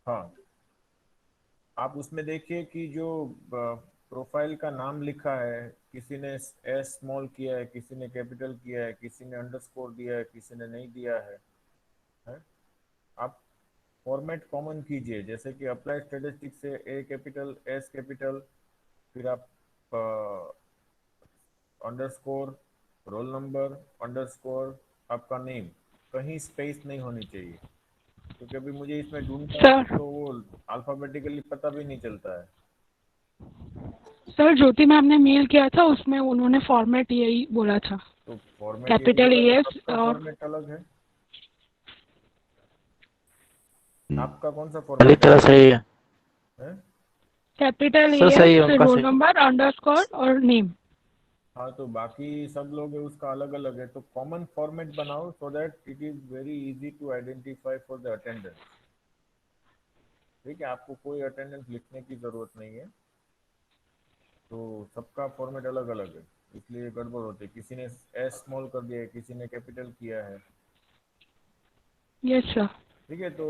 हाँ, आप उसमें देखिए कि जो प्रोफाइल का नाम लिखा है, किसी ने एस स्मॉल किया है, किसी ने कैपिटल किया है, किसी ने अंडरस्कोर दिया है, किसी ने नहीं दिया है? आप फॉर्मेट कॉमन कीजिए, जैसे कि अप्लाई स्टैटिस्टिक्स से ए कैपिटल एस कैपिटल, फिर आप अंडरस्कोर, रोल नंबर, अंडरस्कोर, आपका नेम, कहीं स्पेस नहीं होनी चाहिए, क्योंकि अभी मुझे इसमें ढूंढना है सर तो वो अल्फाबेटिकली पता भी नहीं चलता है। सर ज्योति मैम ने मेल किया था, उसमें उन्होंने फॉर्मेट यही बोला था, तो फॉर्मेट यही कैपिटल बोला तो एस सबका और फॉर्मेट अलग है। आपका कौन सा वाली फॉर्मेट तरह अलग सही है है? कैपिटल सर, सही है एस, उनका रोल सही। नंबर, अंडरस्कोर और नेम। हाँ, तो बाकी सब लोग है उसका अलग अलग है, तो कॉमन फॉर्मेट बनाओ so that it is very easy to identify for the attendance. ठीक है, आपको कोई अटेंडेंस लिखने की जरूरत नहीं है, तो सबका फॉर्मेट अलग अलग है, इसलिए गड़बड़ होती है, किसी ने एस स्मॉल कर दिया है, किसी ने कैपिटल किया है। Yes sir. ठीक है, तो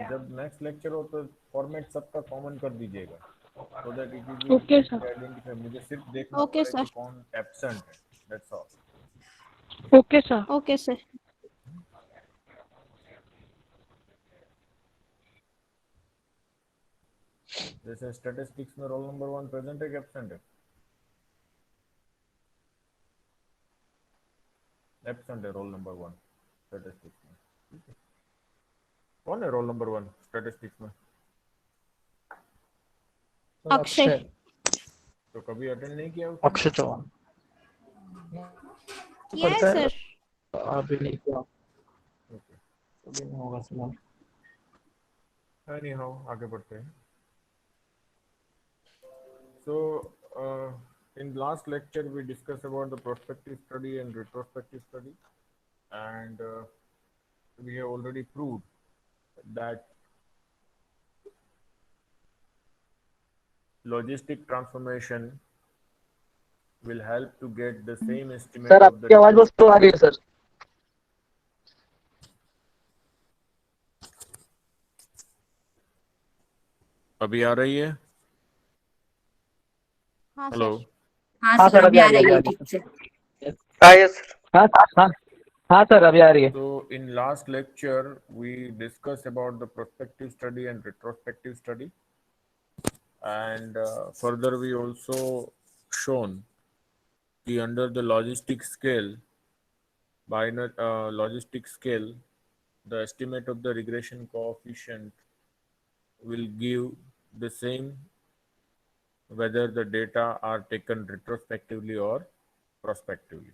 जब नेक्स्ट लेक्चर हो तो फॉर्मेट सबका कॉमन कर दीजिएगा, so that it is okay easy sir. To identify, मुझे सिर्फ देखना ओके पड़े सर। कि कौन एब्सेंट है, that's all. Okay sir. Okay sir. जैसे स्टैटिस्टिक्स में रोल नंबर 1 प्रेजेंट है कि एब्सेंट है? एब्सेंट है रोल नंबर 1 स्टैटिस्टिक्स में। ठीक है, कौन है रोल नंबर 1 स्टैटिस्टिक्स में? अक्षय। अक्षय। तो कभी अटेंड नहीं किया उसने? अक्षय चौहान किया है करता है। सर। अभी नहीं किया। ओके, अभी नहीं होगा फिलहाल। एनी हाउ आगे बढ़ते हैं। So, in last lecture we discussed about the prospective study and retrospective study, and we have already proved that logistic transformation will help to get the same estimate sir of the आपकी आवाज बस तो आ रही है sir. अभी आ रही है? हाँ हेलो? सर। हाँ हाँ सर, सर, अभी अभी आ आ रही है, रही अभी आ है रही ठीक से। है। Yes sir. हाँ हाँ। हाँ सर, अभी आ रही है। So in last lecture we discussed about the prospective study and retrospective study, and further we also shown the under the logistic scale, binary logistic scale, the estimate of the regression coefficient will give the same whether the data are taken retrospectively or prospectively.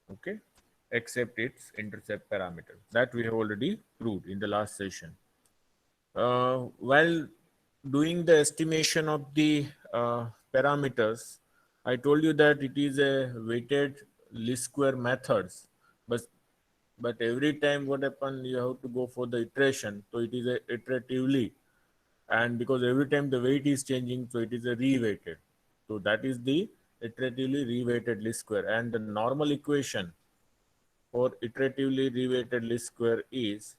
Okay, except its intercept parameter that we have already proved in the last session. While doing the estimation of the parameters, I told you that it is a weighted least square methods, but every time what happen, you have to go for the iteration, so it is a iteratively, and because every time the weight is changing, so it is a reweighted, so that is the iteratively reweighted least square, and the normal equation for iteratively reweighted least square is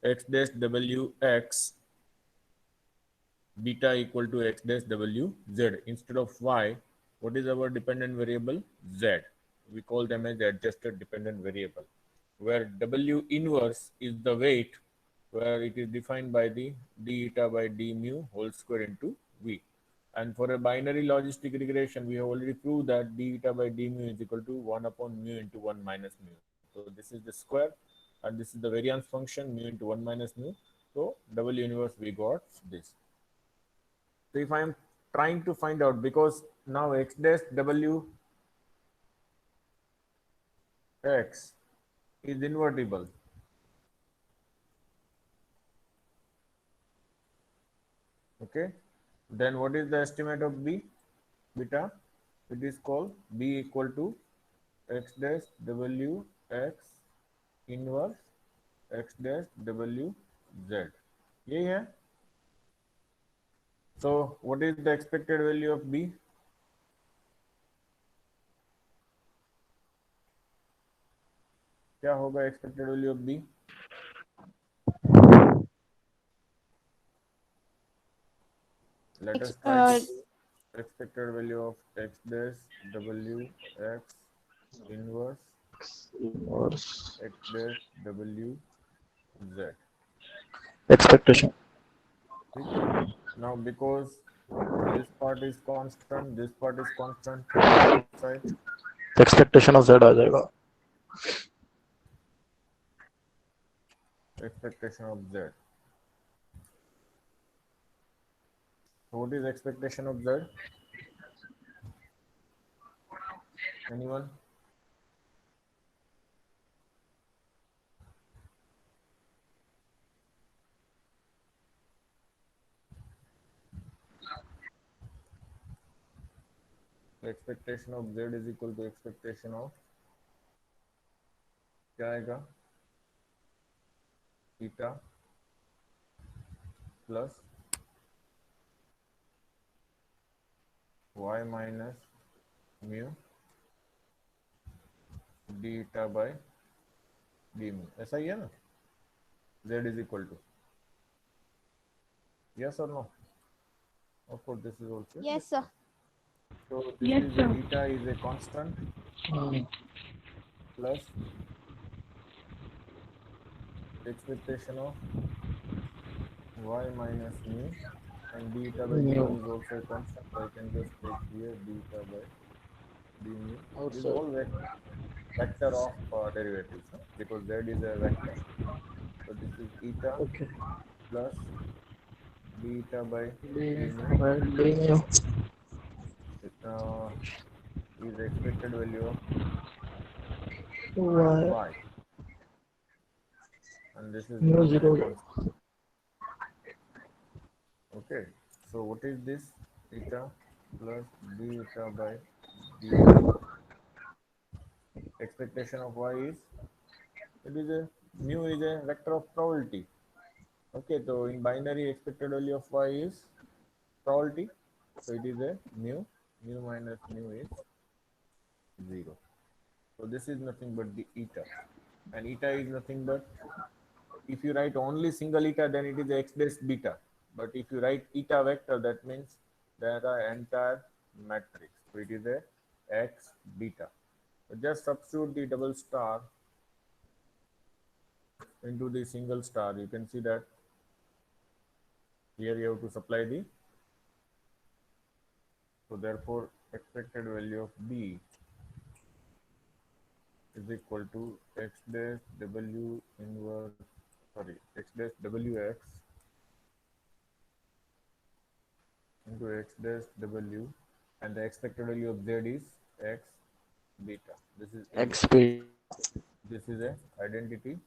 x dash w x beta equal to x dash w z. Instead of y, what is our dependent variable? Z. We call them as adjusted dependent variable, where w inverse is the weight, where it is defined by the d eta by d mu whole square into v. And for a binary logistic regression, we have already proved that d eta by d mu is equal to 1 upon mu into 1 minus mu. So this is the square, and this is the variance function mu into 1 minus mu. So w inverse we got this. So if I am trying to find out, because now x dash w x is invertible, okay, then what is the estimate of b beta? It is called b equal to x dash w x inverse x dash w z. यही है. So what is the expected value of b? क्या होगा expected value of b? Let us Ex- try uh, to expected value of x dash w x inverse Inverse x dash w z. expectation. ठीक है? Now because this part is constant, this part is constant, take it outside. Expectation of z आ जाएगा. Expectation of z. So what is expectation of z? Anyone? Expectation of z is equal to expectation of क्या आएगा? Theta plus y minus mu d eta by d mu. ऐसा ही है ना? Z is equal to. Yes or no? Of course, this is also. yes, sir. So this Yes, is sir. eta is a constant plus expectation of y minus mu and d eta by d mu is also a constant. So I can just take here d eta by d mu. This is all vector of derivatives, huh? Because z is a vector. So this is eta Okay. plus d eta by d mu is the expected value of y, and this is mu becoming a zero. constant. Okay, so what is this? Eta plus d eta by d mu. Expectation of y is, it is a, mu is a vector of probability. Okay, so in binary expected value of y is probability. So it is a mu minus mu is 0. So this is nothing but the eta, and eta is nothing but, if you write only single eta, then it is x dash beta. But if you write eta vector, that means there are entire matrix. So it is a x beta. So just substitute the double star into the single star. You can see that here you have to supply the, so therefore expected value of b is equal to x dash w inverse, sorry, x dash wx into x dash w, and the expected value of z is x beta. This is a, XP this is a identity,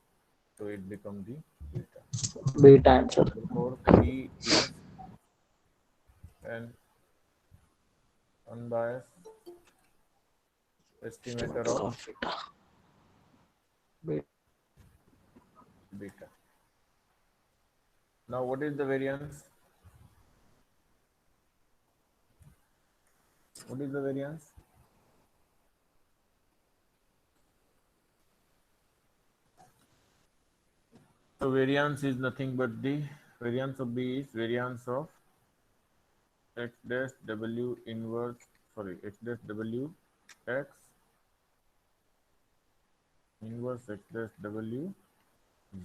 so it becomes the beta. beta answer. Therefore p is an unbiased estimator of beta. Now what is the variance? What is the variance? So variance is nothing but the variance of b is variance of x dash w inverse, sorry, x dash w x inverse x dash w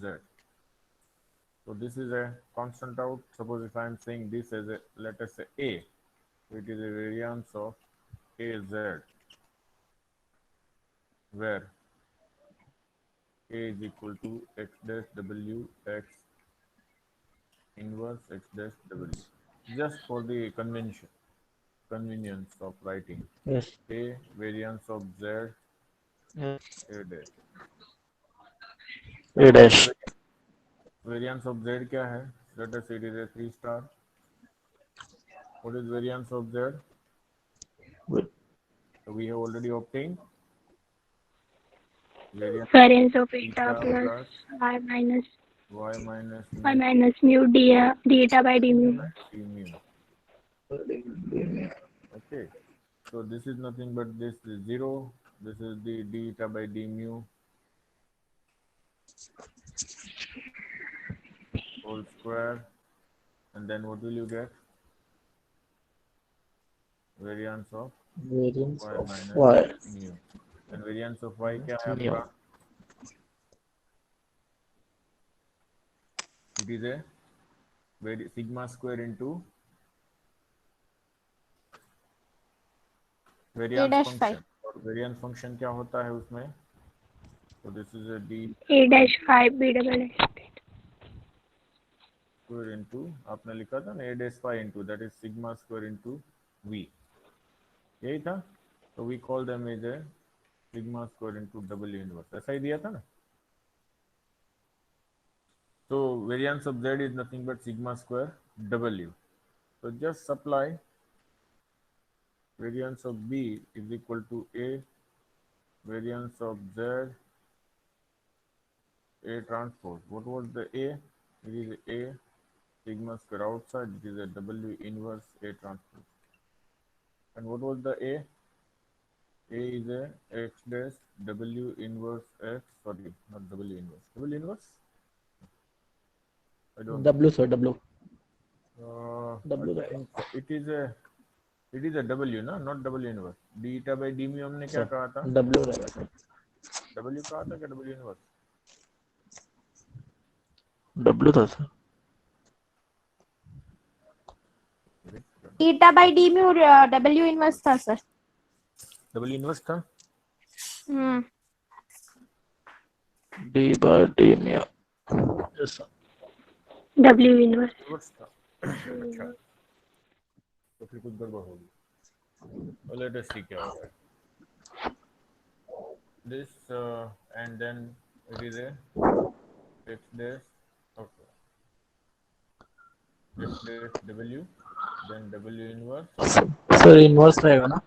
z. So this is a constant out. Suppose if I am saying this as a, let us say a, so it is a variance of a z, where a is equal to x dash w x inverse x dash w. Just for the convenience of writing, Yes. a variance of z Yes. a dash. A dash. Variance of z क्या है? Let us say it is a 3 star. What is variance of z? So we have already obtained Variance of eta eta plus plus y minus y minus y mu minus mu d eta by d mu. d mu. Okay, so this is nothing but this is 0. This is the d eta by d mu whole square, and then what will you get? variance of Variance y of minus y. mu, and variance of y क्या है Mu. आपका? It is a sigma square into A variance dash phi. function. और variance function क्या होता है उसमें? So this is a d A dash 5 B double A. square into, आपने लिखा था ना a dash phi into, that is sigma square into v, यही था. तो we call them as a sigma square into w inverse, ऐसा ही दिया था ना. So variance of z is nothing but sigma square w. So just supply variance of b is equal to a variance of z a transpose. What was the a? It is a sigma square outside, it is a w inverse a transpose. And what was the a? A is a x dash w inverse x, sorry, not w inverse. W inverse? I don't know. W, sir, W. I W रहेगा. think it is a w ना, not w inverse. d eta by d mu हमने क्या Sir, कहा था? W रहेगा sir. W कहा था क्या w inverse? W था sir. Eta by d mu W inverse था सर. W inverse था? D by D mu. Yes sir. W inverse. Inverse था. अच्छा, तो फिर कुछ गड़बड़ होगी. So let us see क्या होता है. This and then it is a x dash, okay, x dash w, then w inverse Sir, inverse रहेगा ना?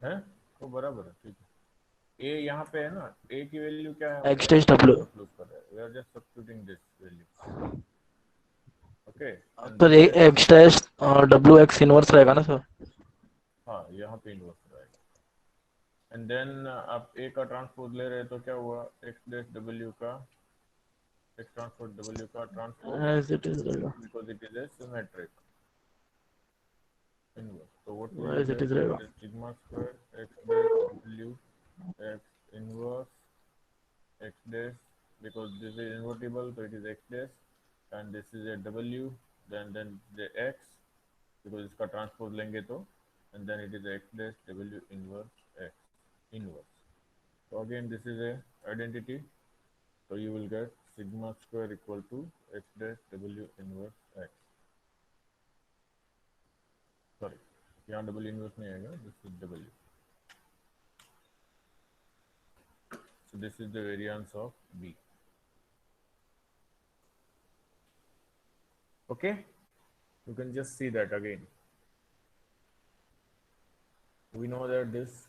है. तो बराबर है, ठीक है. a यहाँ पे है ना, a की वैल्यू क्या है? X dash W. सब्स्टिट्यूट कर रहे हैं. We are just substituting this value. Okay. And Sir, this, X dash W X inverse रहेगा ना sir? हाँ यहाँ पे इन्वर्स रहेगा. एंड देन आप a का ट्रांसपोज ले रहे हैं तो क्या हुआ? x dash w का x ट्रांसपोज w का ट्रांसपोज, As it is रहेगा. because it is a symmetric inverse. So what will be As it there? is It रहेगा. is sigma square x dash w x inverse x dash, because this is invertible, so it is x dash, and this is a w, then the x, because इसका transpose लेंगे तो, and then it is x dash w inverse x inverse. So again this is a identity, so you will get sigma square equal to x dash w inverse x. Sorry, यहाँ w inverse नहीं आएगा, this is w. So this is the variance of b. Okay, you can just see that again. We know that this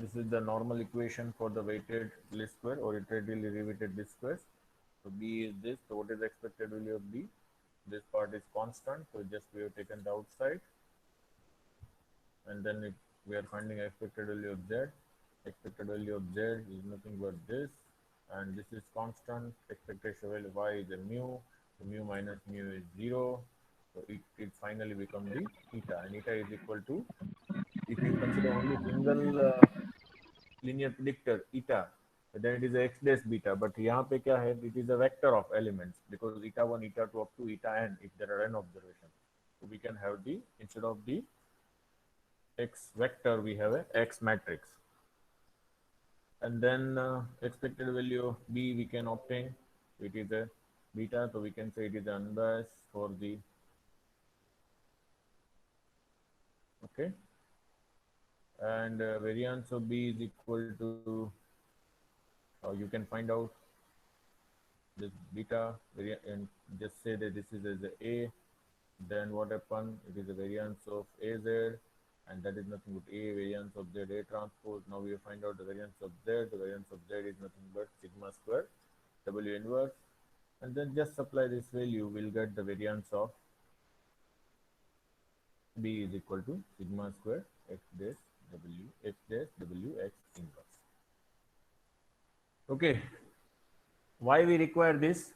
is the normal equation for the weighted least square or iteratively derivative least squares. So b is this. So what is the expected value of b? This part is constant, so just we have taken the outside, and then if we are finding expected value of z, expected value of z is nothing but this, and this is constant. Expectation value of y is a mu. So mu minus mu is 0. So it finally becomes the eta, and eta is equal to, if you consider only single linear predictor eta, then it is a x dash beta. But यहाँ पे क्या है? It is a vector of elements, because eta 1, eta 2 up to eta n, if there are n observations. So we can have the, instead of the x vector, we have a x matrix. And then expected value of b we can obtain. It is a beta, so we can say it is unbiased for the, okay. And variance of b is equal to, you can find out this beta and just say that this is as a, then what happen? It is a variance of az, and that is nothing but a variance of z a transpose. Now we find out the variance of z. The variance of z is nothing but sigma square w inverse, and then just supply this value, we'll get the variance of b is equal to sigma square x dash w x inverse. Okay, why we require this?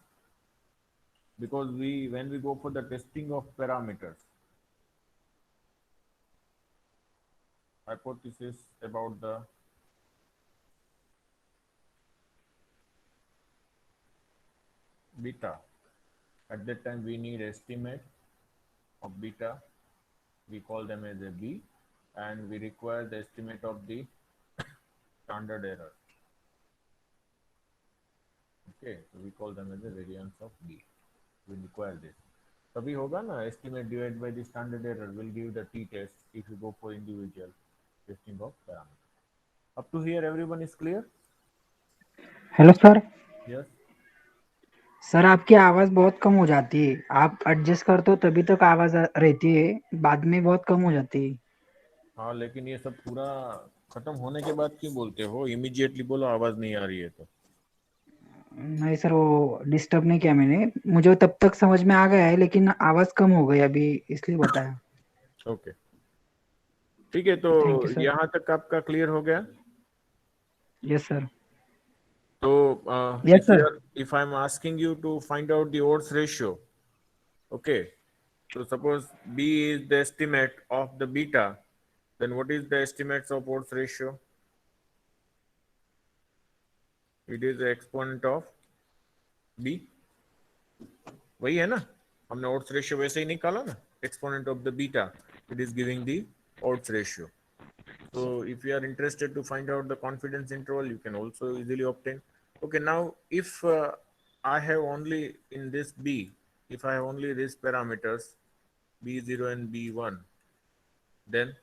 Because when we go for the testing of parameters, hypothesis about the beta. At that time we need estimate of beta, we call them as a B, and we require the estimate of the standard error. Okay, so we call them as a variance of B. We require this. तभी होगा ना, estimate divided by the standard error will give the t-test if you go for individual testing of parameter. Up to here everyone is clear? Hello sir. Yes. Sir आपकी आवाज बहुत कम हो जाती है, आप एडजस्ट करते हो तभी तक आवाज रहती है, बाद में बहुत कम हो जाती है। हाँ, लेकिन ये सब पूरा खत्म होने के बाद क्यों बोलते हो? इमीडिएटली बोलो आवाज नहीं आ रही है तो। नहीं सर, वो डिस्टर्ब नहीं किया मैंने, मुझे तब तक समझ में आ गया है, लेकिन आवाज कम हो गई अभी, इसलिए बताया। ओके, ठीक है, तो थैंक यू सर। यहाँ तक आपका क्लियर हो गया? Yes sir. तो yes sir. if I'm asking you to find out the odds ratio, okay, so suppose B is the estimate of the beta, then what is the estimates of odds ratio? It is the exponent of B. वही है ना, हमने odds ratio वैसे ही निकाला ना, exponent of the beta, it is giving the odds ratio. So if you are interested to find out the confidence interval, you can also easily obtain. Okay, now if I have only in this B, if I have only these parameters B0 and B1, then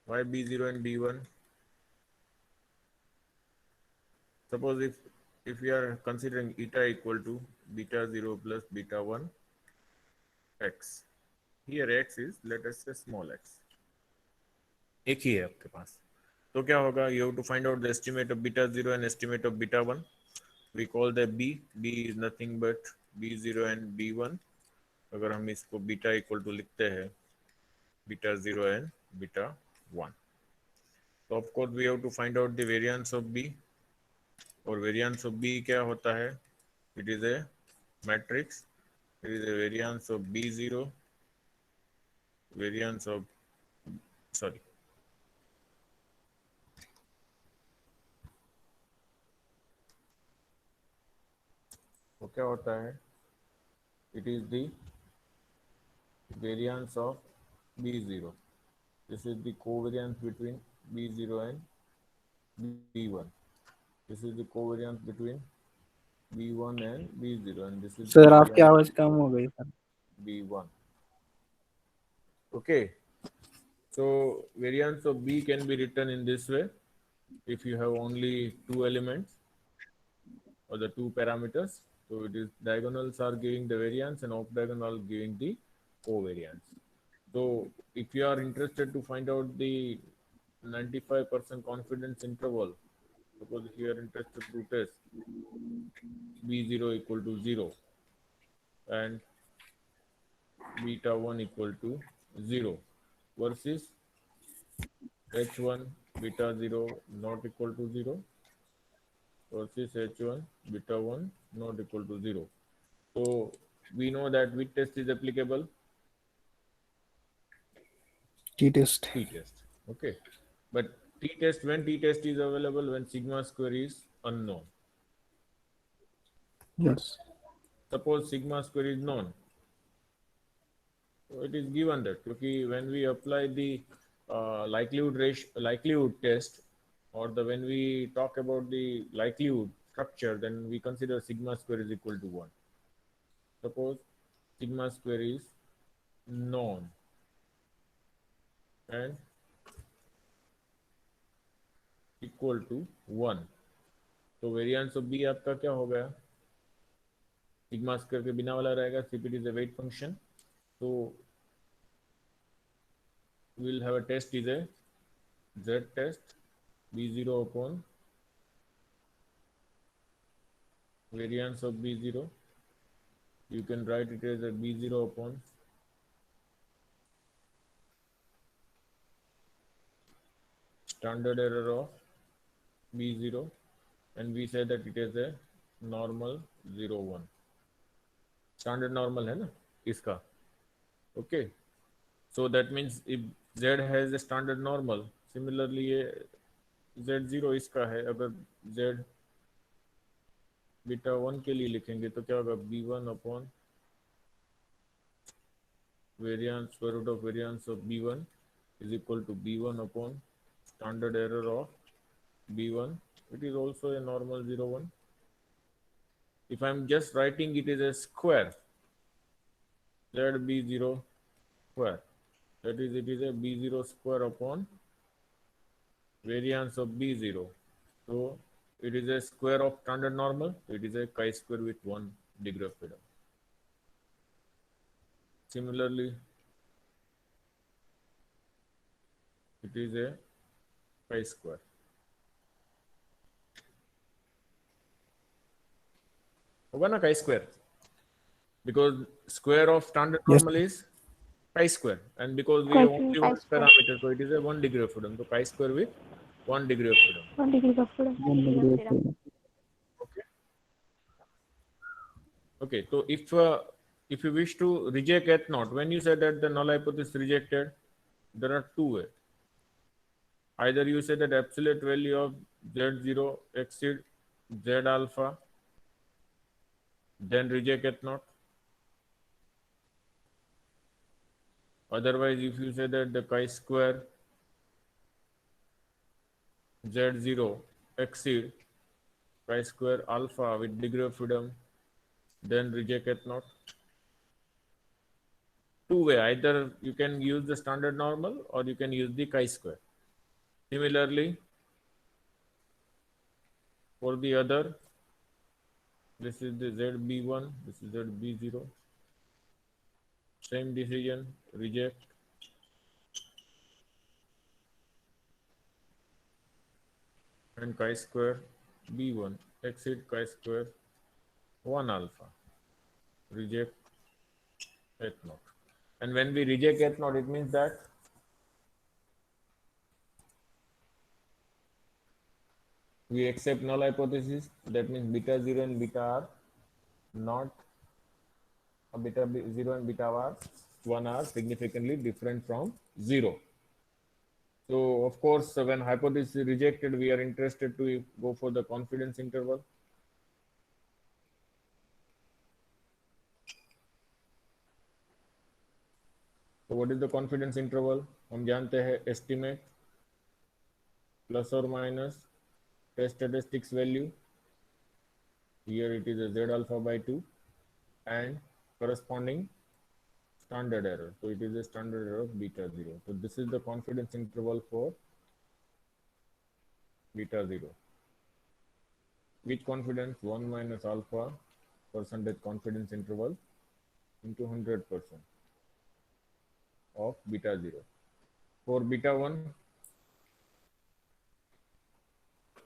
why B0 and B1? Suppose if we are considering eta equal to beta 0 plus beta 1 x, here x is, let us say, small x, एक ही है आपके पास, तो क्या होगा? You have to find out the estimate of beta 0 and estimate of beta 1. We call that B. B is nothing but B0 and B1. अगर हम इसको beta equal to लिखते हैं बीटा 0 and बीटा 1, तो of course we have to find out the variance of B. और variance of B क्या होता है? It is a matrix, it is a variance of B0, variance of, sorry, तो क्या होता है? It is the variance of B0. This is the covariance between B0 and B1. This is the covariance between B1 and B0, and this is sir the आपकी variance आवाज कम हो गई sir. B1. Okay, so variance of B can be written in this way. If you have only two elements or the two parameters, so it is diagonals are giving the variance and off diagonal giving the covariance. So if you are interested to find out the 95% confidence interval, suppose if you are interested to test B0 equal to 0 and beta 1 equal to 0 versus H1 beta 0 not equal to 0 versus H1 beta 1 not equal to 0. So we know that which test is applicable? T-test. T-test. Okay. But T-test, when T-test is available? When sigma square is unknown. Yes. Suppose sigma square is known. So it is given that when we apply the likelihood test, or when we talk about the likelihood structure, then we consider sigma square is equal to 1. Suppose sigma square is known and equal to 1, तो variance of B आपका क्या हो गया? Sigma square के बिना वाला रहेगा, CPT is a weight function, so we'll have a test is a Z test B0 upon variance of B0. You can write it as a B0 upon standard error of B0, and we say that it is a normal 0 1. Standard normal है ना इसका. Okay, So that means if z has a standard normal, similarly ये z0 इसका है, अगर z beta 1 के लिए लिखेंगे तो क्या होगा, b1 upon variance, square root of variance of b1 is equal to b1 upon standard error of b1. It is also a normal 0 1. If I am just writing it as a square, let b0 square, that is it is a b0 square upon variance of b0. So it is a square of standard normal, so it is a chi-square with 1 degree of freedom. Similarly, it is a chi-square. होगा ना chi-square, because square of standard Yes. normal is chi-square, and because we have only one chi-square. parameter, so it is a 1 degree of freedom. So chi-square with 1 degree of freedom. 1 degree of freedom. Okay. Okay. So if you wish to reject H naught, when you say that the null hypothesis rejected, there are two ways. Either you say that absolute value of Z0 exceed Z alpha, then reject H naught. Otherwise, if you say that the chi-square Z0 exceed chi-square alpha with degree of freedom, then reject H naught. Two way, either you can use the standard normal or you can use the chi-square. Similarly, for the other, this is the ZB1, this is ZB0. Same decision, reject. And chi-square B1 exceed chi-square 1 alpha. Reject H naught. And when we reject H naught, it means that we accept null hypothesis. That means beta 0 and beta r not beta 0 and beta r 1 are significantly different from 0. So of course, when hypothesis is rejected, we are interested to go for the confidence interval. So what is the confidence interval? हम जानते हैं estimate plus or minus test statistics value. Here it is a z alpha by 2 and corresponding standard error. So it is a standard error of beta 0. So this is the confidence interval for beta 0. Which confidence? 1 minus alpha percentage confidence interval into 100% of beta 0. For beta 1,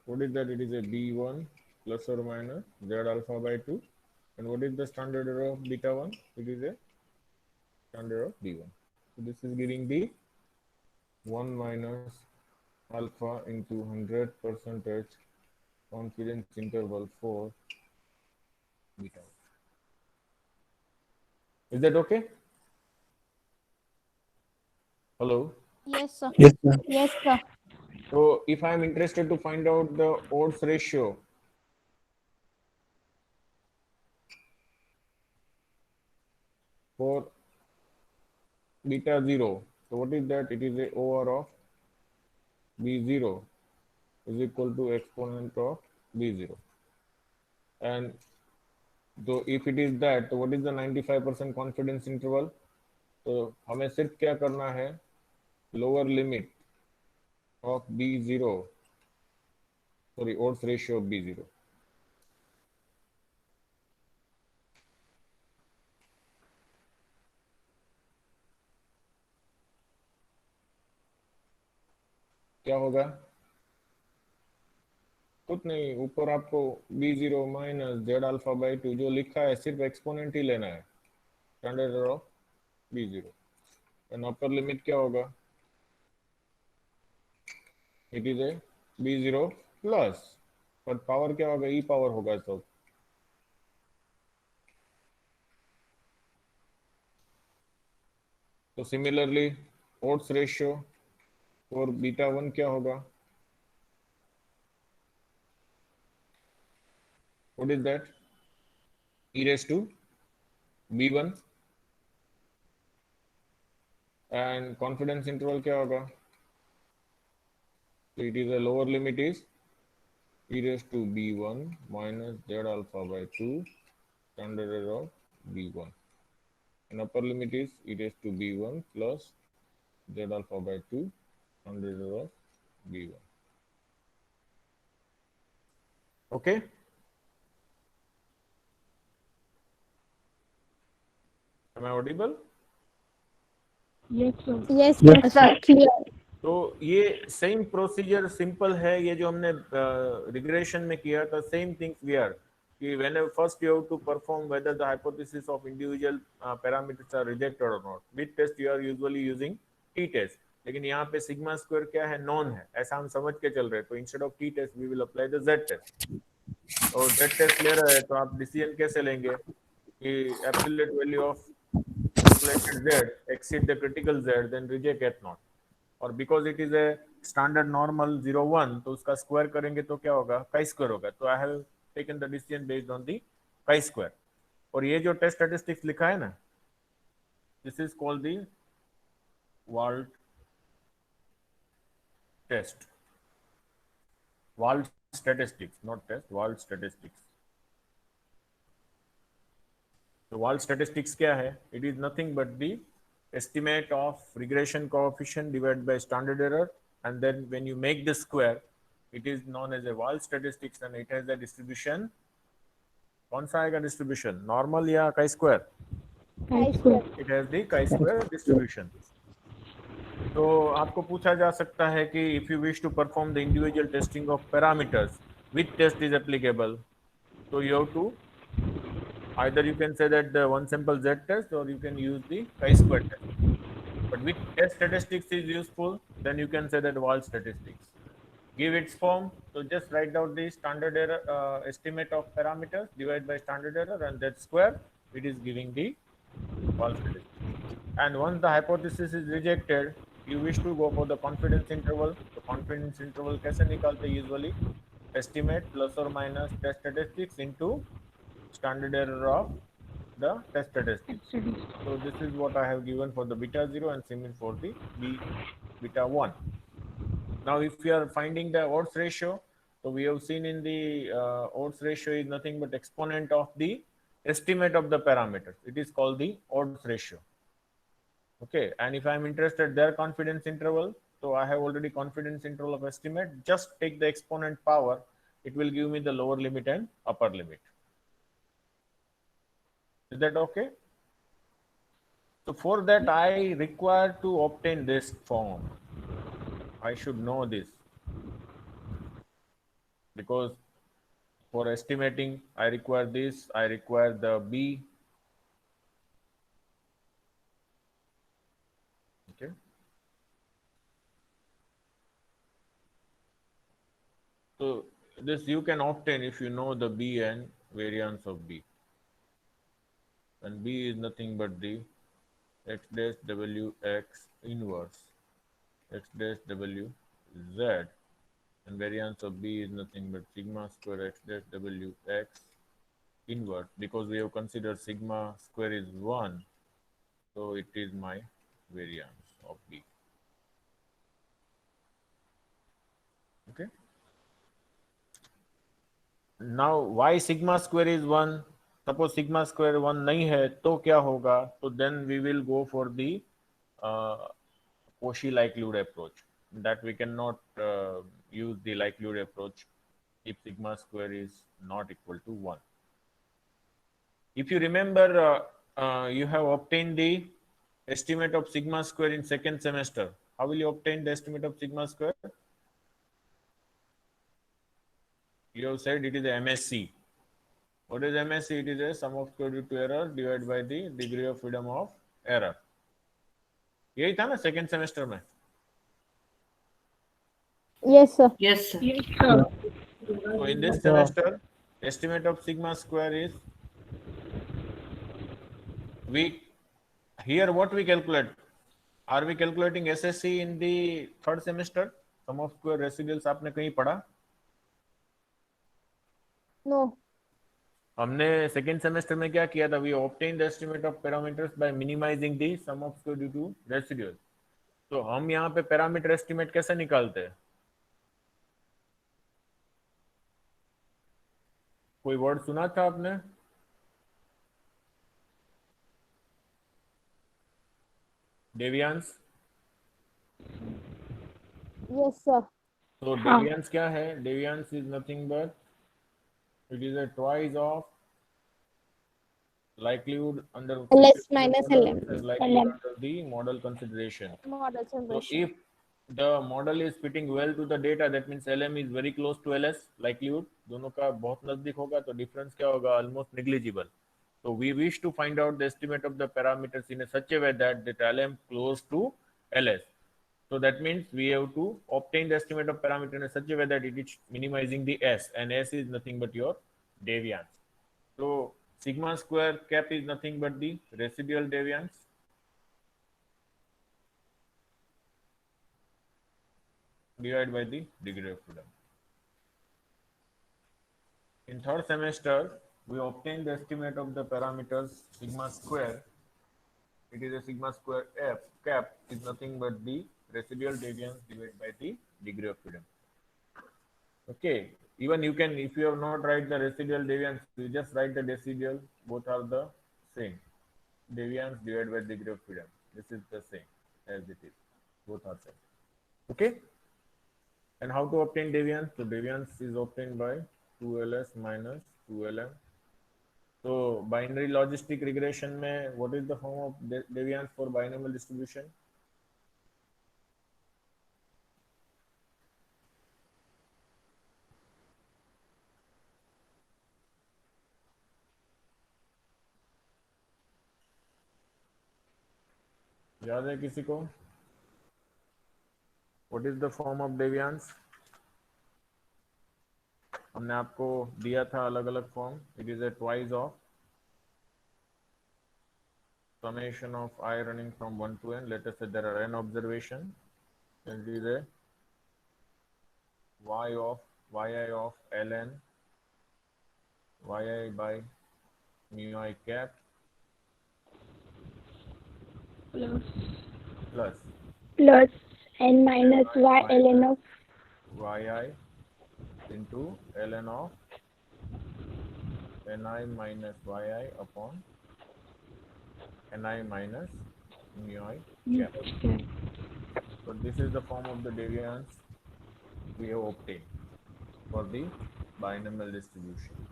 what is that? It is a B1 plus or minus Z alpha by 2. And what is the standard error of beta 1? It is a standard of B1. So this is giving the 1 minus alpha into 100% confidence interval for beta 1. Is that okay? Hello? Yes, sir. Yes, sir. Yes, sir. So if I am interested to find out the odds ratio, for beta 0, so what is that? It is a OR of B0 is equal to exponent of B0. And so if it is that, so what is the 95% confidence interval? तो हमें सिर्फ क्या करना है, lower limit of B0, sorry, odds ratio of B0. क्या होगा? कुछ नहीं, ऊपर आपको B0 minus Z alpha by 2 जो लिखा है सिर्फ एक्सपोनेंट ही लेना है, standard error of B0. And upper limit क्या होगा? It is A B0 plus, पर पावर क्या होगा? ई पावर होगा. तो तो similarly odds ratio for beta 1 क्या होगा? What is that? e raised to b1 and confidence interval क्या होगा? So it is a lower limit is e raised to b1 minus z alpha by 2 standard error of b1, and upper limit is e raised to b1 plus z alpha by 2 standard error of b1. Okay, am I audible? Yes sir. Yes, Yes. sir. Clear. तो ये same procedure simple है, ये जो हमने regression में किया था, same things we are कि when first you have to perform whether the hypothesis of individual parameters are rejected और not. With test you are usually using T test, लेकिन यहाँ पे सिग्मा स्क्वायर क्या है? नॉन है, ऐसा हम समझ के चल रहे हैं। तो instead of T test we will apply the Z test. और जेड टेस्ट ले रहे हैं तो आप डिसीजन कैसे लेंगे कि absolute value of calculated z exceed the critical z, then reject at naught, और because it is a standard normal 0 1 तो उसका स्क्वायर करेंगे तो क्या होगा? काई स्क्वायर होगा। तो I have taken the decision based on the chi square. और ये जो टेस्ट स्टैटिस्टिक्स लिखा है ना, this is called the Wald test, Wald statistics, not test, Wald statistics. तो वाल्ट स्टैटिस्टिक्स क्या है? It is nothing but the estimate of regression coefficient divided by standard error, and then when you make the square it is known as a Wahl statistics, and it has a distribution. कौन सा आएगा distribution? Normal या chi-square? chi-square। It has the chi-square distribution. तो आपको पूछा जा सकता है कि if you wish to perform the individual testing of parameters, which test is applicable? So you have to either you can say that the one sample z test, or you can use the chi-square test. But which test statistics is useful? Then you can say that Wahl statistics. Give its form. So just write down the standard error estimate of parameters divided by standard error, and that square, it is giving the Wahl statistics. And once the hypothesis is rejected, you wish to go for the confidence interval. The confidence interval कैसे निकालते usually? Estimate plus or minus test statistics into standard error of the test statistics. So this is what I have given for the beta 0 and similar for the beta 1. Now if we are finding the odds ratio, so we have seen in the odds ratio is nothing but exponent of the estimate of the parameters. It is called the odds ratio. Okay, and if I am interested their confidence interval, so I have already confidence interval of estimate, just take the exponent power, it will give me the lower limit and upper limit. Is that okay? So for that I require to obtain this form. I should know this, because for estimating I require this, I require the B. Okay. So this you can obtain if you know the B and variance of B. And B is nothing but the x dash w x inverse x dash w z, and variance of B is nothing but sigma square x dash w x inverse, because we have considered sigma square is 1, so it is my variance of B. Okay. Now why sigma square is 1? Suppose sigma square 1 नहीं है तो क्या होगा? तो then we will go for the Cauchy likelihood approach. That we cannot use the likelihood approach if sigma square is not equal to 1. If you remember, you have obtained the estimate of sigma square in second semester. How will you obtain the estimate of sigma square? You have said it is a MSC. What is MSC? It is a sum of square root to error divided by the degree of freedom of error. यही था ना second semester में? Yes, sir. Yes, sir. Yes, sir. So in this semester, estimate of sigma square is, we here what we calculate? Are we calculating SSC in the third semester? Sum of square residuals आपने कहीं पढ़ा? No. हमने second semester में क्या किया था? We obtain the estimate of parameters by minimising the sum of square due to residual. तो हम यहाँ पे पैरामीटर एस्टिमेट कैसे निकालते हैं? कोई वर्ड सुना था आपने? डेवियांस? Yes, sir. तो हाँ डेवियांस क्या है? Deviance is nothing but it is a twice of likelihood under LS predictable minus model LM. and likelihood LM under the model consideration. Model So simulation. if the model is fitting well to the data, that means LM is very close to LS, likelihood दोनों का बहुत नजदीक होगा, तो difference क्या होगा? Almost negligible. So we wish to find out the estimate of the parameters in a such a way that LM close to LS. So that means we have to obtain the estimate of parameter in such a way that it is minimizing the S, and S is nothing but your deviance. So sigma square cap is nothing but the residual deviance. Divided by the degree of freedom. In third semester, we obtain the estimate of the parameters sigma square. It is a sigma square f cap is nothing but the residual deviance divided by the degree of freedom. Okay, even you can, if you have not write the residual deviance, you just write the residual. Both are the same. Deviance divided by degree of freedom. This is the same as it is. Both are same. Okay. And how to obtain deviance? So deviance is obtained by 2ls minus 2lm. So binary logistic regression में what is the form of deviance for binomial distribution? याद है किसी को? What is the form of deviance? हमने आपको दिया था अलग अलग form. It is a twice of summation of I running from 1 to n. Let us say there are n observation, and it is a y of yi of ln yi by mu I cap plus plus plus n minus y ln of yi into ln of ni minus yi upon ni minus mu I cap. So this is the form of the deviance we have obtained for the binomial distribution.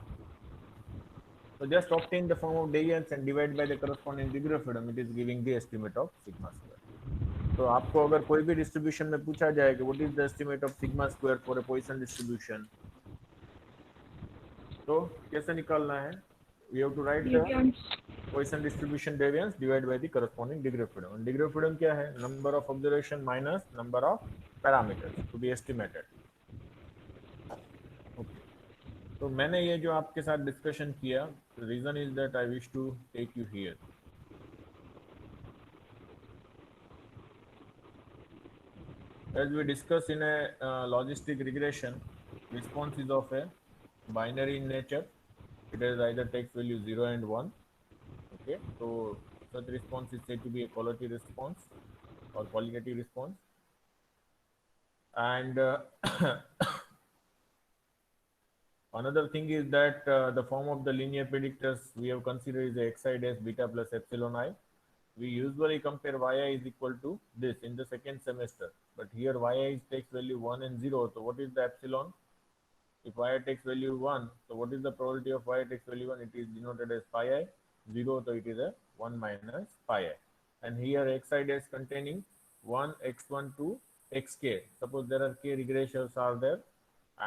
So just obtain the form of deviance and divide by the corresponding degree of freedom. It is giving the estimate of sigma square. तो आपको अगर कोई भी distribution में पूछा जाए कि what is the estimate of sigma square for a Poisson distribution, तो कैसे निकालना है? We have to write the Poisson distribution deviance divide by the corresponding degree of freedom. Degree of freedom क्या है? Number of observation minus number of parameters to be estimated. Okay, तो मैंने ये जो आपके साथ डिस्कशन किया, reason is that I wish to take you here. As we discussed in a logistic regression, response is of a binary in nature. It has either takes value 0 and 1. Okay, so such response is said to be a quality response or qualitative response. And another thing is that the form of the linear predictors we have considered is a xi dash beta plus epsilon I. We usually compare yi is equal to this in the second semester, but here yi takes value 1 and 0. So what is the epsilon? If y takes value 1, so what is the probability of y takes value 1? It is denoted as pi I. 0, so it is a 1 minus pi I. And here xi dash containing 1 x1 to xk. Suppose there are k regressors are there,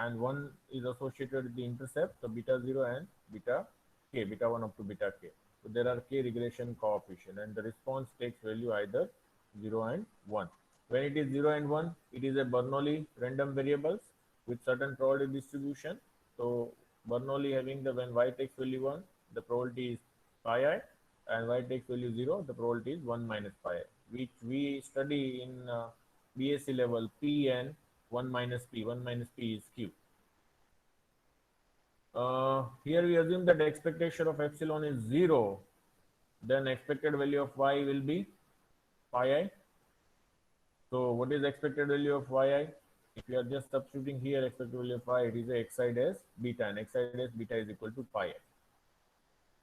and 1 is associated with the intercept, so beta 0 and beta k, beta 1 up to beta k. So there are k regression coefficient, and the response takes value either 0 and 1. When it is 0 and 1, it is a Bernoulli random variables with certain probability distribution. So Bernoulli having the when y takes value 1, the probability is pi I, and y takes value 0, the probability is 1 minus pi I. which we study in BSc level, P and 1 minus P. 1 minus P is Q. Here we assume that the expectation of epsilon is 0, then expected value of y will be pi I. So what is the expected value of yi? If you are just substituting here expected value of y, it is a xi dash beta, and xi dash beta is equal to pi I.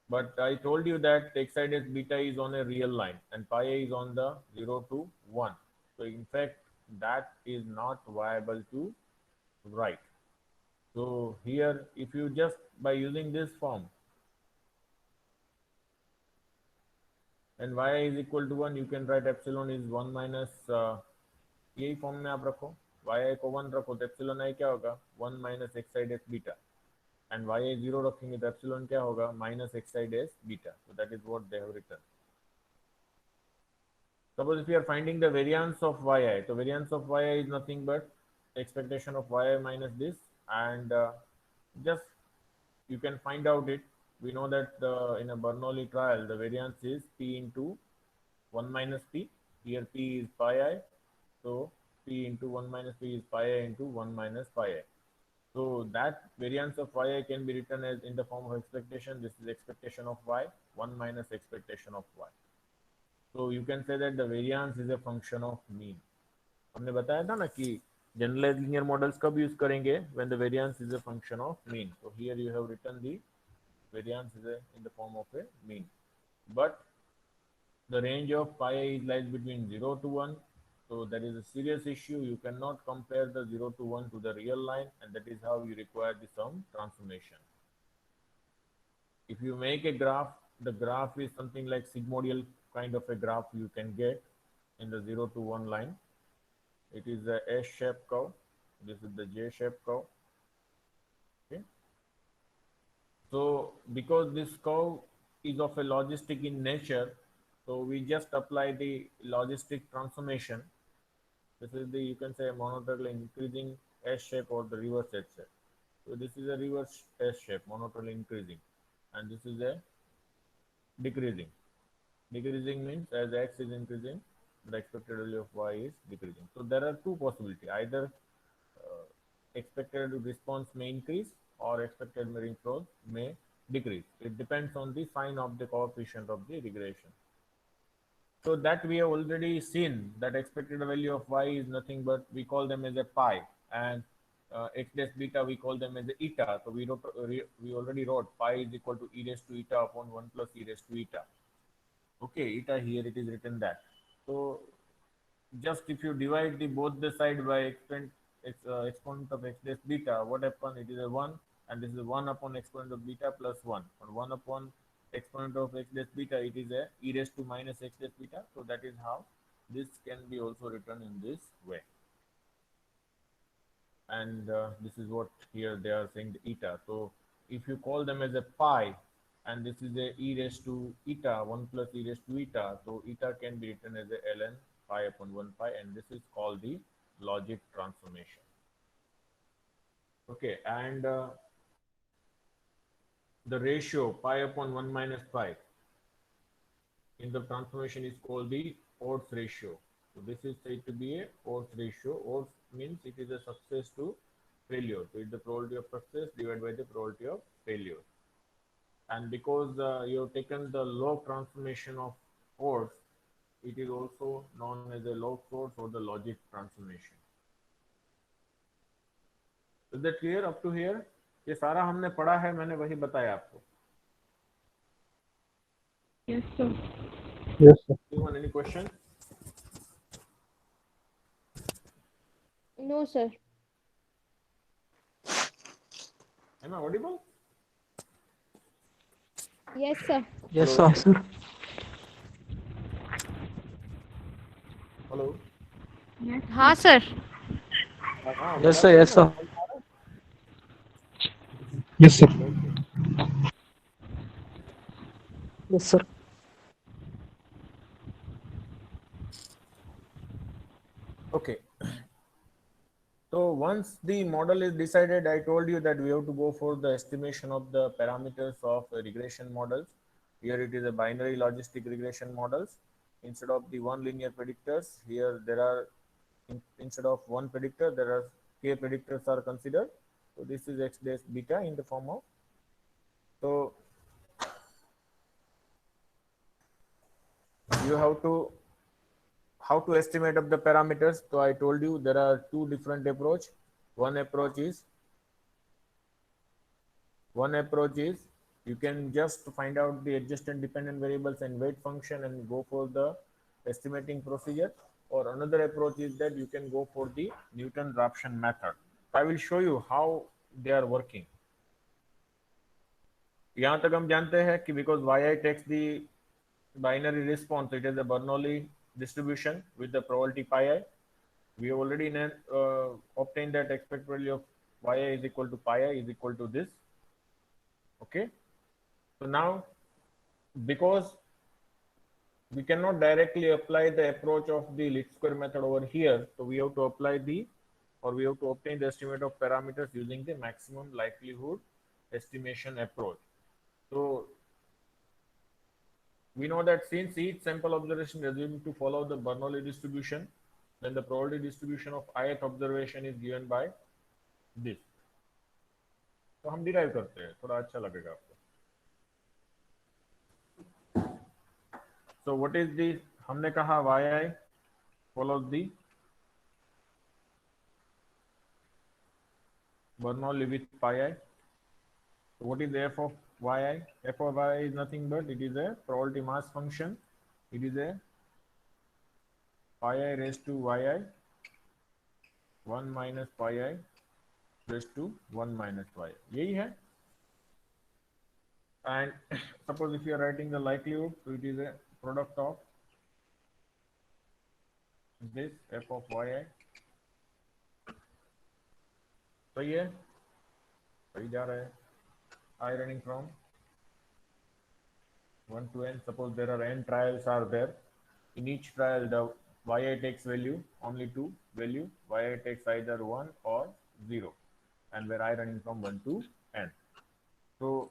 But I told you that xi dash beta is on a real line and pi I is on the 0 to 1. So in fact, that is not viable to write. So here, if you just by using this form, and y is equal to 1, you can write epsilon is 1 minus यही form में आप रखो, y को 1 रखो तो epsilon i क्या होगा 1 minus xi dash beta, and y 0 रखेंगे तो एप्सिलॉन क्या होगा minus xi dash beta. So that is what they have written. Suppose if you are finding the variance of yi, so variance of yi is nothing but expectation of yi minus this, and just you can find out it. We know that in a Bernoulli trial the variance is p into 1 minus p. Here p is pi I. So p into 1 minus p is pi I into 1 minus pi I. So that variance of yi can be written as in the form of expectation. This is expectation of y, 1 minus expectation of y. So you can say that the variance is a function of mean. हमने बताया था ना कि generalized linear models कब use करेंगे when the variance is a function of mean. So here you have written the variance is in the form of a mean. But the range of pi I lies between 0 to 1. So that is a serious issue. You cannot compare the 0 to 1 to the real line, and that is how you require the sum transformation. If you make a graph, the graph is something like sigmoidal kind of a graph you can get in the 0 to 1 line. It is a S-shaped curve. This is the J-shaped curve. Okay. So because this curve is of a logistic in nature, so we just apply the logistic transformation. This is the, you can say, monotonically increasing S shape or the reverse S shape. So this is a reverse S shape, monotonically increasing, and this is a decreasing. Decreasing means as x is increasing, the expected value of y is decreasing. So there are two possibilities: either expected response may increase or expected response may decrease. It depends on the sign of the coefficient of the regression. So that we have already seen that expected value of y is nothing but we call them as a pi, and x dash beta we call them as a eta. So we already wrote pi is equal to e raised to eta upon 1 plus e raised to eta. Okay, eta here it is written that. So just if you divide the both the side by exponent of x dash beta, what happens? It is a 1, and this is 1 upon exponent of beta plus 1, or 1 upon exponent of x dash beta, it is a e raised to minus x dash beta. So that is how this can be also written in this way. And this is what here they are saying the eta. So if you call them as a pi, and this is a e raised to eta, 1 plus e raised to eta, so eta can be written as a ln pi upon 1 pi, and this is called the logic transformation. Okay, and the ratio pi upon 1 minus pi in the transformation is called the Orts ratio. So this is said to be a Orts ratio. Orts means it is a success to failure. So it's the probability of success divided by the probability of failure. And because you have taken the log transformation of Orts, it is also known as a log source or the logic transformation. Is that clear up to here? ये सारा हमने पढ़ा है, मैंने वही बताया आपको. Yes, sir. Yes, sir. Anyone, any question? No, sir. Am I audible? Yes, sir. Yes, Hello. sir. Hello. हाँ सर. हाँ, Yes, sir. Yes, sir. Yes, sir. Yes, sir. Okay. So once the model is decided, I told you that we have to go for the estimation of the parameters of regression models. Here it is a binary logistic regression models. instead of the one linear predictors, here there are instead of one predictor there are k predictors are considered. So this is x dash beta in the form of, so you have to how to estimate of the parameters. So I told you there are two different approach. One approach is you can just find out the adjacent dependent variables and weight function and go for the estimating procedure, or another approach is that you can go for the Newton-Raphson method. I will show you how they are working. यहाँ तक हम जानते हैं कि because yi takes the binary response, it is a Bernoulli distribution with the probability pi I. We have already obtained that expected value of yi is equal to pi I is equal to this. Okay, so now because we cannot directly apply the approach of the least square method over here, so we have to apply we have to obtain the estimate of parameters using the maximum likelihood estimation approach. So we know that since each sample observation is assumed to follow the Bernoulli distribution, then the probability distribution of ith observation is given by this. तो हम derive करते हैं, थोड़ा अच्छा लगेगा आपको. So what is the, हमने कहा yi follows the Bernoulli with pi I. So what is the f of yi? F of yi is nothing but it is a probability mass function. It is a pi I raised to yi 1 minus pi I raised to 1 minus y. यही है. And suppose if you are writing the likelihood, so it is a product of this f of yi. सही है, सही जा रहा है. I running from 1 to n. Suppose there are n trials are there. In each trial, the yi takes value only two value. Yi takes either 1 or 0, and where I running from 1 to n. So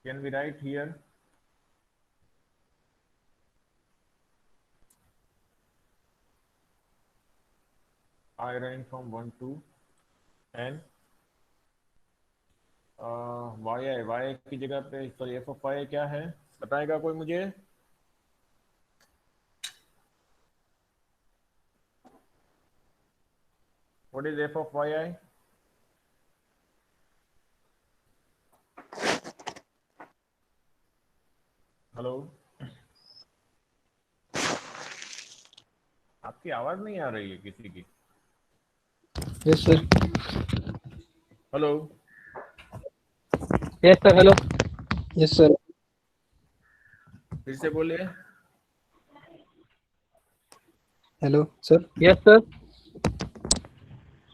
can we write here I running from 1 to n y की जगह पे sorry f of y क्या है बताएगा कोई मुझे? What is f of yi? Hello, आपकी आवाज नहीं आ रही है किसी की. Yes sir. Hello, yes sir. Hello. Yes sir. फिर से बोलिए. Hello sir. Yes sir.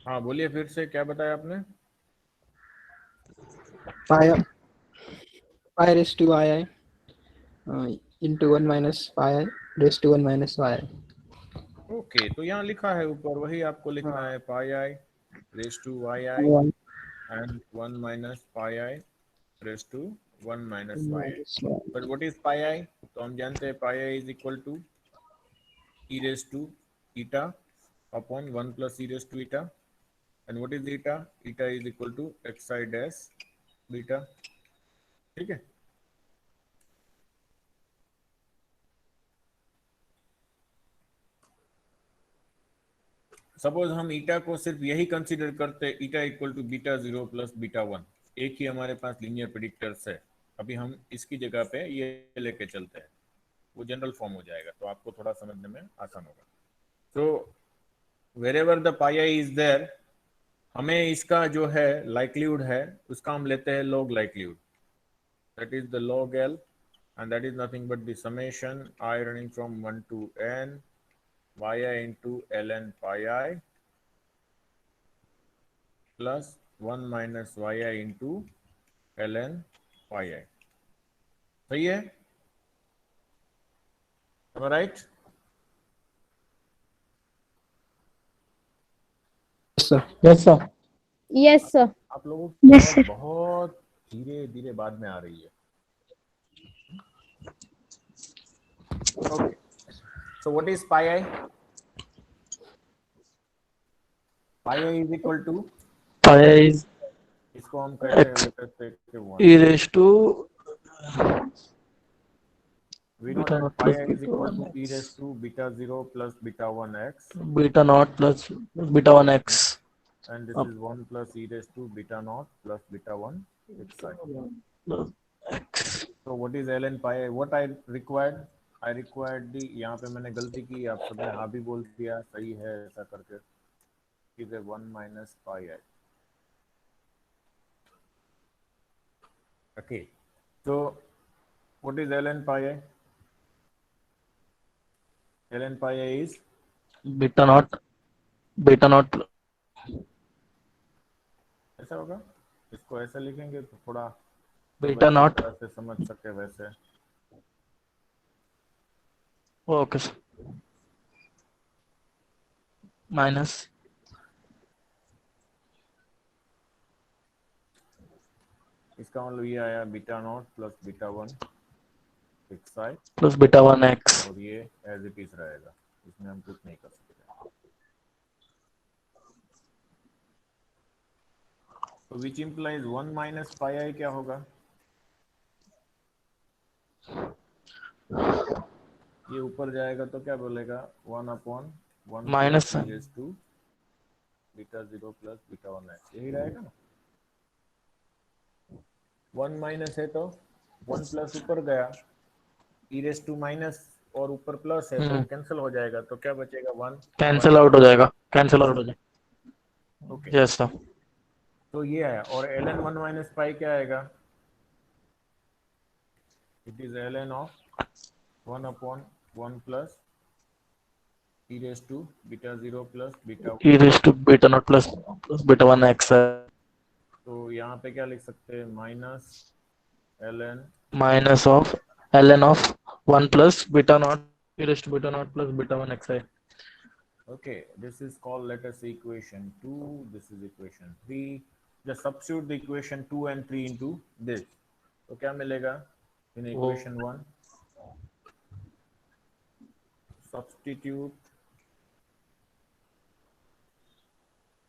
हाँ बोलिए फिर से, क्या बताया आपने? pi raised to yi into 1 minus pi I raised to 1 minus y. Okay, तो यहाँ लिखा है ऊपर, वही आपको लिखना है pi I raise to Y I and 1 minus pi I raise to 1 minus Y I. But what is pi I? तो हम जानते हैं pi I is equal to E raise to eta upon 1 plus E raise to eta. And what is eta? Eta is equal to X I dash beta. ठीक है. Suppose हम ईटा को सिर्फ यही कंसीडर करते हैं, eta equal to beta 0 plus beta 1. एक ही हमारे पास लीनियर प्रेडिक्टर्स है. अभी हम इसकी जगह पे ये लेके चलते हैं, वो जनरल फॉर्म हो जाएगा, तो आपको थोड़ा समझने में आसान होगा. तो wherever the pi I is there, हमें इसका जो है लाइक्लीहुड है उसका हम लेते हैं log likelihood. That is the log L and that is nothing but the summation i running from 1 to n yi into ln pi I plus 1 minus yi into ln pi I. सही है? Am I right? Yes sir. Yes, sir. आप लोगों की Yes, आवाज बहुत धीरे धीरे बाद में आ रही है. Okay, So what is pi I? Pi I is equal to, pi is इसको हम कहते हैं x let us take a one. e raised to We know beta that naught pi plus I is beta equal 1 to e x raised to beta 0 plus beta 1 x, beta naught plus beta 1 x and this up is 1 plus e raised to beta naught plus beta 1 xi. plus x. So what is ln pi I? What I required? I required the, यहाँ पे मैंने गलती की, आप सबने हाँ भी बोल दिया, सही है ऐसा करके, is a 1 minus pi I. Okay, so what is ln pi I? ln pi I is beta naught ऐसा होगा, इसको ऐसा लिखेंगे तो थोड़ा तो beta वैसी naught. तरह से समझ सके वैसे. Okay sir. Minus इसका मतलब ये आया beta not plus beta 1 xi, plus beta 1 x और ये एज इट इज रहेगा, इसमें हम कुछ नहीं कर सकते. तो विच इम्प्लाइज 1 माइनस पाई आई क्या होगा? ये ऊपर जाएगा तो क्या बोलेगा? 1 upon 1 minus plus e raise to beta 0 plus beta 1 x, यही रहेगा ना. 1 माइनस है तो 1 प्लस ऊपर गया, e रेज़ टू माइनस और ऊपर प्लस है तो कैंसिल हो जाएगा, तो क्या बचेगा? 1 कैंसिल आउट हो जाएगा, कैंसिल आउट हो जाएगा. Okay, yes sir. तो ये है. और ln 1 माइनस पाई क्या आएगा? It is ln of 1 upon 1 plus e raise to beta 0 plus beta 1. e raised to beta naught plus beta 1 x है. तो यहाँ पे क्या लिख सकते हैं? Minus ln, minus of ln of 1 plus beta naught e raised to beta naught plus beta 1 x है. okay, this is called, let us say, equation 2, this is equation 3. just substitute the equation 2 and 3 into this, तो क्या मिलेगा? in equation 1 substitute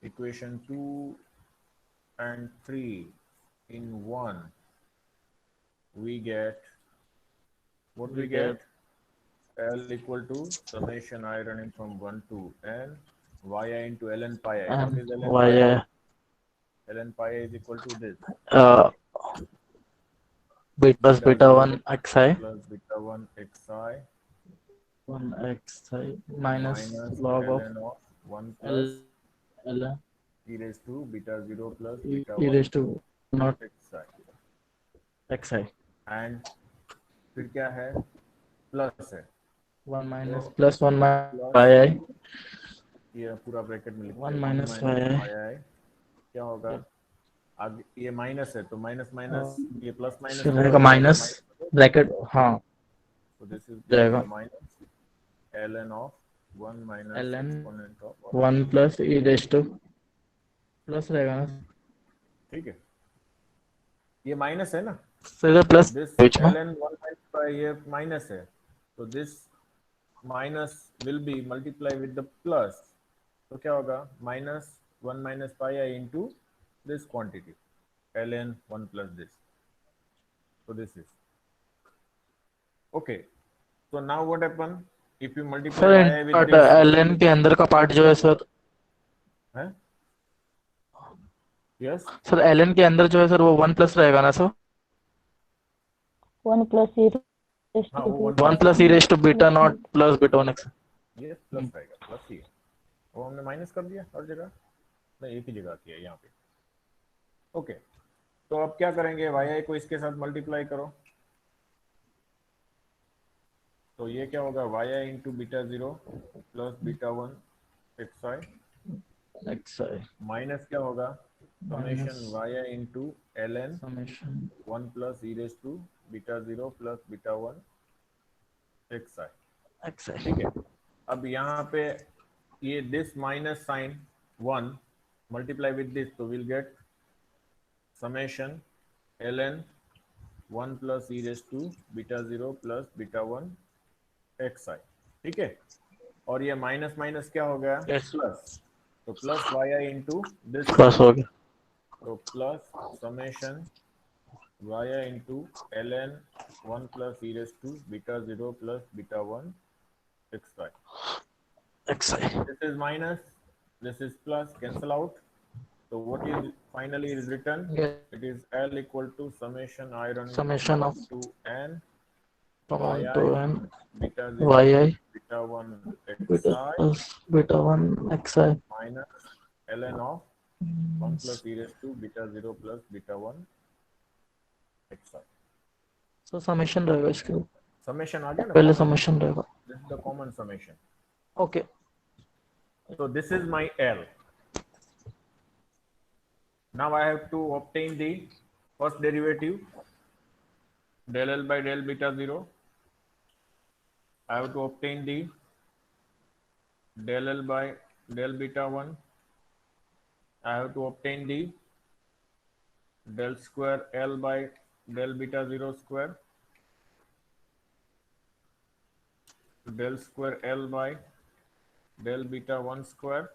equation 2 and 3 in 1, we get what we get? L equal to summation I running from 1 to n yi into ln pi I. What is ln y pi I? है ln pi I is equal to this, beta plus beta 0 1 x है plus beta 1 xi 1 x है minus minus log of ln of 1 plus l e raised to beta 0 plus e beta e 1 raised to not xi. x है and फिर क्या है? Plus है 1 minus plus 1 plus, pi i ये पूरा bracket में लिखते 1 हैं, 1 minus माइनस pi i पाई आई क्या होगा? आगे ये माइनस है तो माइनस माइनस ये प्लस माइनस फिर रहेगा माइनस ब्रैकेट. हाँ so this is जाएगा minus ln of 1 minus ln exponent of 1 plus e raised to plus रहेगा ना. ठीक है, ये माइनस है ना, सीधा प्लस दिस बीच में. ln 1 minus ये माइनस है तो this minus will be multiply with the plus, तो क्या होगा? Minus 1 minus pi I into this quantity ln 1 plus this, so this is okay. So now what happen if you multiply sir pi I with this? ln के अंदर का part जो है sir, है yes, sir ln के अंदर जो है सर वो 1 प्लस रहेगा ना सर. 1 plus e raised हाँ to वो 1 plus e raised to beta naught plus beta 1 x. ये प्लस रहेगा, प्लस ही है, वो हमने माइनस कर दिया हर जगह, नहीं एक ही जगह किया यहाँ पे. ओके, तो अब क्या करेंगे? वाई आई को इसके साथ मल्टीप्लाई करो, तो ये क्या होगा? Y i into beta 0 plus beta 1 x i minus क्या होगा? Summation y i into l n Summation 1 plus e raise to beta 0 plus beta 1 x i. x है. ठीक है, अब यहाँ पे ये this minus sign 1 multiply with this, तो will get summation l n 1 plus e raise to beta 0 plus beta 1 x i. ठीक है, और ये माइनस माइनस क्या हो गया, Yes. प्लस, तो plus y i into this, plus हो गया. तो plus summation y i into l n 1 plus E raise to beta 0 plus beta 1 x y. Xi. This is minus, this is plus, cancel out. So what is finally is written? Yes. It is L equal to summation I run Summation of to n from 1 yi to n beta 0 yi beta 1 beta xi plus beta 1 xi. minus ln of 1 plus e raised to beta 0 plus beta 1 xi. So summation रहेगा इसके ऊपर. Summation आ गया ना, पहले common. summation रहेगा. This is the common summation. Okay. So this is my L. Now I have to obtain the first derivative, del L by del beta 0. I have to obtain the del L by del beta 1. I have to obtain the del square L by del beta 0 square, del square L by del beta 1 square,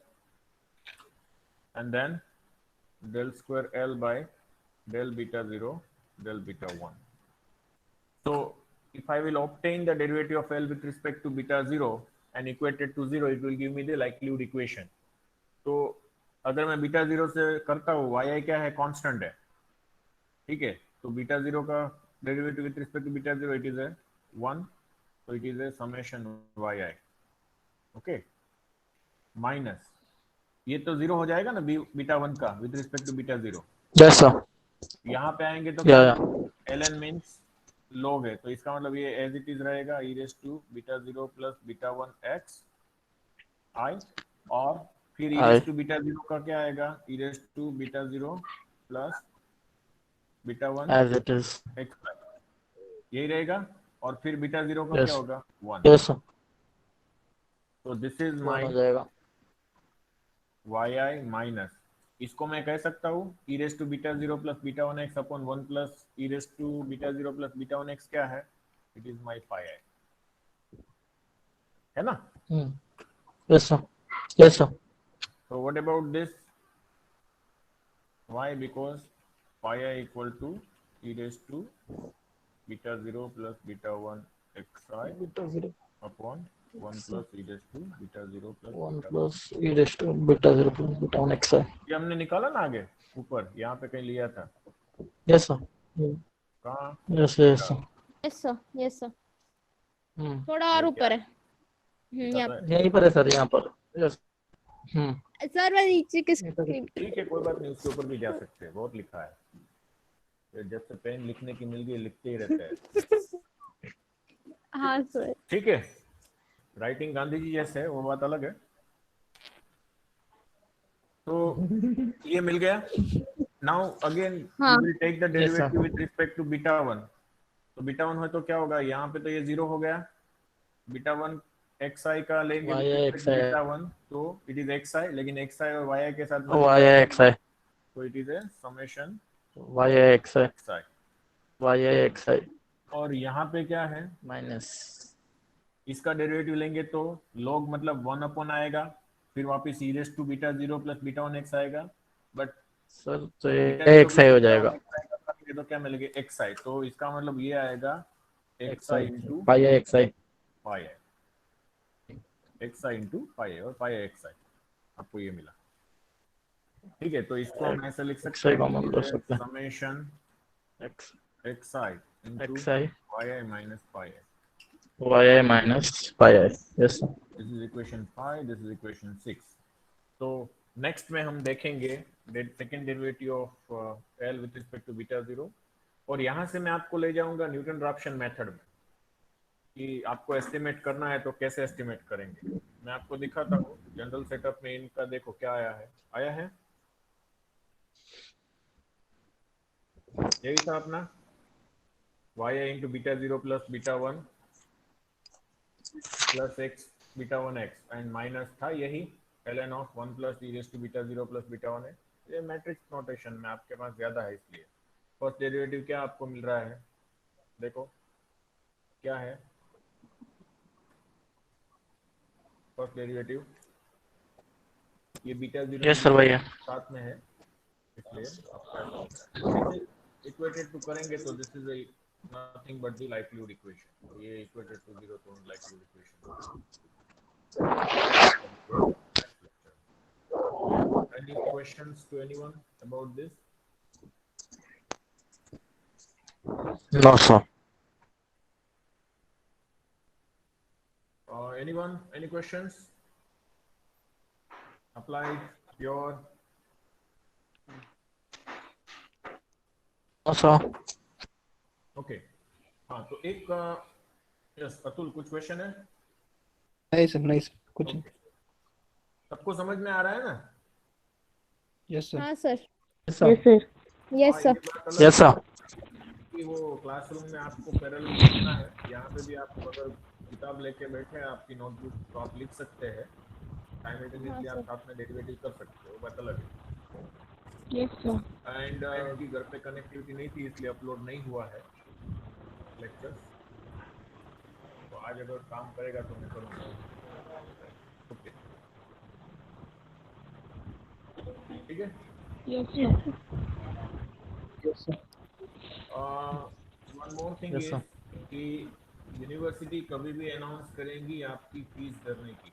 and then del square L by del beta 0 del beta 1. So if I will obtain the derivative of L with respect to beta 0 and equate it to 0, it will give me the likelihood equation. तो अगर मैं beta 0 से करता हूँ, yi क्या है, constant है, ठीक है, तो बीटा 0 का derivative with respect to beta 0 it is 1, तो it is summation yi, okay, minus ये तो 0 हो जाएगा ना बीटा 1 का with respect to beta 0. Yes sir. यहाँ पे आएंगे तो Yeah, क्या, ln मीन्स log है, तो इसका मतलब ये एज इट इज रहेगा e raise to beta 0 plus beta 1 x i, और फिर e रेस टू बीटा 0 का क्या आएगा, e raise to beta 0 plus beta 1 as it is. x, यही रहेगा, और फिर बीटा 0 का Yes. क्या होगा, 1. Yes sir. तो दिस इज One माय हो जाएगा. yi माइनस, इसको मैं कह सकता हूँ e raise to beta 0 plus beta 1 x upon 1 plus e raise to beta 0 plus beta 1 x क्या है, it is my phi i, है ना. Yes sir. Yes sir. So what about this? Why? Because phi i equal to e raised to beta 0 plus beta 1 xi Beta 0. upon 1 plus e raised to beta 0 plus 1 beta 1. plus e raised to beta 0 plus beta 1 xi. ये हमने निकाला ना आगे ऊपर, यहाँ पे कहीं लिया था, Yes sir. कहाँ, Yes yes sir. Yes sir, yes sir, hmm. थोड़ा और ये ऊपर क्या है। यहाँ है? यहीं पर है सर, यहाँ पर. Yes. सर मैं नीचे किस ठीक है, कोई बात नहीं, उसके ऊपर भी जा सकते हैं, बहुत लिखा है, तो जब से पेन लिखने की मिल गई लिखते ही रहते हैं. हाँ सर, ठीक है, राइटिंग गांधी जी जैसे है वो बात अलग है. तो ये मिल गया. नाउ अगेन हाँ. We will take the Yes, sir. Derivative with respect to beta 1. तो बीटा 1 है तो क्या होगा, यहाँ पे तो ये 0 हो गया, बीटा 1 xi का लेंगे Y with i respect to xi. Beta 1, तो इट इज xi, लेकिन xi और yi के साथ Y i xi. तो it is A summation Y i xi. xi. Y i xi और यहाँ पे क्या है, minus. इसका डेरिवेटिव लेंगे तो log मतलब 1 अपॉन आएगा, फिर वापस e raise to beta 0 plus beta 1 x आएगा, बट सर तो ये बीटा 0 xi हो जाएगा. तो क्या मिलेगा, xi, तो इसका मतलब ये आएगा xi into Y i xi. Pi i, xi into pi i, और पाई i xi आपको ये मिला. ठीक है, तो इसको हम ऐसे लिख सकते xi कॉमन ले सकते हैं. Summation X xi into xi yi minus pi i. yi minus pi i. Yes sir. This is equation 5, this is equation 6. तो नेक्स्ट में हम देखेंगे second derivative of L with respect to beta 0, और यहाँ से मैं आपको ले जाऊंगा न्यूटन राप्सन मेथड में, कि आपको एस्टिमेट करना है तो कैसे एस्टिमेट करेंगे. मैं आपको दिखाता हूँ जनरल सेटअप में इनका, देखो क्या आया है यही था अपना y into beta 0 plus beta 1 plus x beta 1 x and minus था यही ln of 1 plus e raise to beta 0 plus beta 1 है. ये मैट्रिक्स नोटेशन में आपके पास ज्यादा है, इसलिए फर्स्ट डेरिवेटिव क्या आपको मिल रहा है, देखो क्या है, फर्स्ट डेरिवेटिव ये बीटा 0 Yes, sir, भैया. साथ में है, इसलिए आपका ऐसे इक्वेटेड टू करेंगे तो this is nothing but the likelihood equation. ये इक्वेटेड टू 0 तो likelihood equation. Any questions to anyone about this? No, sir. Anyone? Any questions? Applied, pure? No, sir. Okay. हाँ तो एक यस अतुल कुछ क्वेश्चन है? नहीं सर, नहीं सर, कुछ नहीं. सबको समझ में आ रहा है ना? Yes sir. हाँ सर. Yes, sir. Yes, sir. Yes sir. Yes, sir. कि वो क्लासरूम में आपको पैरेलल लिखना है, यहाँ पे भी आप अगर किताब लेके बैठे हैं आपकी नोटबुक तो आप लिख सकते हैं. साइमल्टेनियसली आप साथ में डेरिवेटिव कर सकते हो, बात अलग है. Yes sir. एंड की घर पे कनेक्टिविटी नहीं थी इसलिए अपलोड नहीं हुआ है लेक्चर. तो आज अगर काम करेगा तो मैं करूँगा. ओके ठीक है. Yes sir. Yes sir. One more thing Yes, is sir. कि यूनिवर्सिटी कभी भी अनाउंस करेंगी आपकी फीस भरने की.